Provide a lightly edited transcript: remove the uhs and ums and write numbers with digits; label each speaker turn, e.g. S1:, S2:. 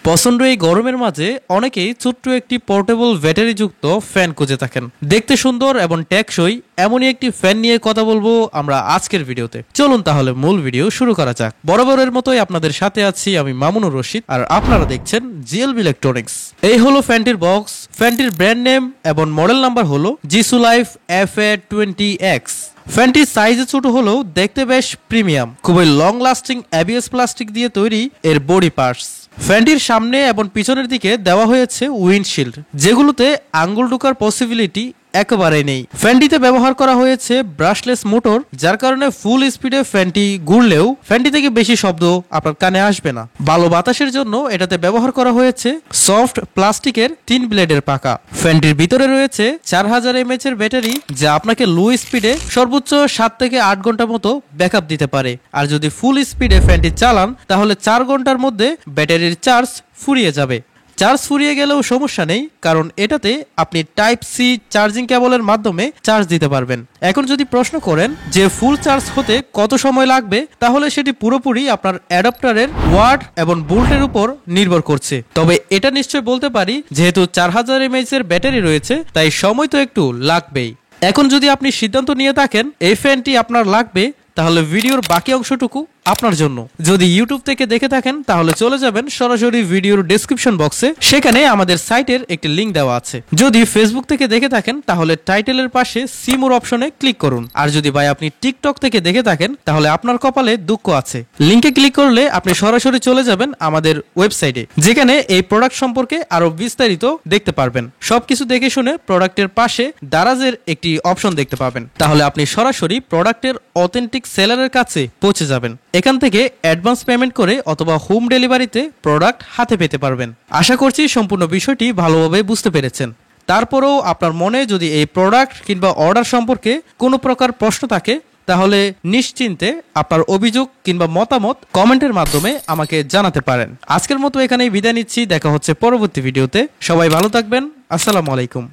S1: প্রচন্ড এই গরমের মাঝে অনেকেই ছোট্ট একটি পোর্টেবল ব্যাটারি যুক্ত ফ্যান খুঁজে থাকেন। দেখতে সুন্দর এবং টেকসই এমনই একটি ফ্যান নিয়ে কথা বলবো আমরা আজকের ভিডিওতে। চলুন তাহলে মূল ভিডিও শুরু করা যাক। বরাবরের মতোই আপনাদের সাথে আছি আমি মামুনুর রশিদ, আর আপনারা দেখছেন জিএলবি ইলেকট্রনিক্স। এই হলো ফ্যানটির বক্স। ফ্যানটির ব্র্যান্ড নেম এবং মডেল নাম্বার হলো জিসু লাইফ FA20X। ফ্যানটির সাইজে ছোট হলেও দেখতে বেশ প্রিমিয়াম। খুবই লং লাস্টিং ABS প্লাস্টিক দিয়ে তৈরি এর বডি পার্টস। ফ্যানটির সামনে এবং পিছনের দিকে দেওয়া হয়েছে উইন্ডশিল্ড, যেগুলোতে আঙ্গুল ঢোকার পসিবিলিটি একেবারেই নেই। ফ্যানটিতে ব্যবহার করা হয়েছে ব্রাশলেস মোটর, যার কারণে ফুল স্পিডে ফ্যানটি ঘুরলেও ফ্যানটি থেকে বেশি শব্দ আপনার কানে আসবে না। ভালো বাতাসের জন্য এটাতে ব্যবহার করা হয়েছে সফট প্লাস্টিকের 3 ব্লেডের পাকা। ফ্যানটির ভিতরে রয়েছে 4000 mAh এর ব্যাটারি, যা আপনাকে লো স্পিডে সর্বোচ্চ 7 থেকে 8 ঘন্টা মতো ব্যাকআপ দিতে পারে। আর যদি ফুল স্পিডে ফ্যানটি চালান তাহলে 4 ঘন্টার মধ্যে ব্যাটারির চার্জ ফুরিয়ে যাবে। চার্জ ফুরিয়ে গেলেও সমস্যা নেই, কারণ এটাতে আপনি টাইপ সি চার্জিং কেবলের মাধ্যমে চার্জ দিতে পারবেন। এখন যদি প্রশ্ন করেন যে ফুল চার্জ হতে কত সময় লাগবে, তাহলে সেটি পুরোপুরি আপনার অ্যাডাপ্টারের ওয়াট এবং ভোল্টের উপর নির্ভর করছে। তবে এটা নিশ্চয় বলতে পারি, যেহেতু 4000 mAh এর ব্যাটারি রয়েছে তাই সময় তো একটু লাগবেই। এখন যদি আপনি সিদ্ধান্ত নিয়ে থাকেন এই ফ্যানটি আপনার লাগবে, তাহলে ভিডিওর বাকি অংশটুকু আপনার জন্য। যদি ইউটিউব থেকে দেখে থাকেন তাহলে চলে যাবেন সরাসরি ভিডিওর ডেসক্রিপশন বক্সে, সেখানে আমাদের সাইটের একটি লিংক দেওয়া আছে। যদি ফেসবুক থেকে দেখে থাকেন তাহলে টাইটেলের পাশে সি মোর অপশনে ক্লিক করুন। আর যদি ভাই আপনি টিকটক থেকে দেখে থাকেন তাহলে আপনার কপালে দুঃখ আছে। লিংকে ক্লিক করলে আপনি সরাসরি চলে যাবেন আমাদের ওয়েবসাইটে, যেখানে এই প্রোডাক্ট সম্পর্কে আরো বিস্তারিত দেখতে পারবেন। সবকিছু দেখে শুনে প্রোডাক্টের পাশে দারাজের একটি অপশন দেখতে পাবেন। তাহলে আপনি সরাসরি প্রোডাক্টের অথেন্টিক সেলারের কাছে পৌঁছে যাবেন। এখান থেকে অ্যাডভান্স পেমেন্ট করে অথবা হোম ডেলিভারিতে প্রোডাক্ট হাতে পেতে পারবেন। আশা করছি সম্পূর্ণ বিষয়টি ভালোভাবে বুঝতে পেরেছেন। তারপরেও আপনার মনে যদি এই প্রোডাক্ট কিংবা অর্ডার সম্পর্কে কোনো প্রকার প্রশ্ন থাকে, তাহলে নিশ্চিন্তে আপনার অভিযোগ কিংবা মতামত কমেন্টের মাধ্যমে আমাকে জানাতে পারেন। আজকের মতো এখানেই বিদায় নিচ্ছি। দেখা হচ্ছে পরবর্তী ভিডিওতে। সবাই ভালো থাকবেন। আসসালামু আলাইকুম।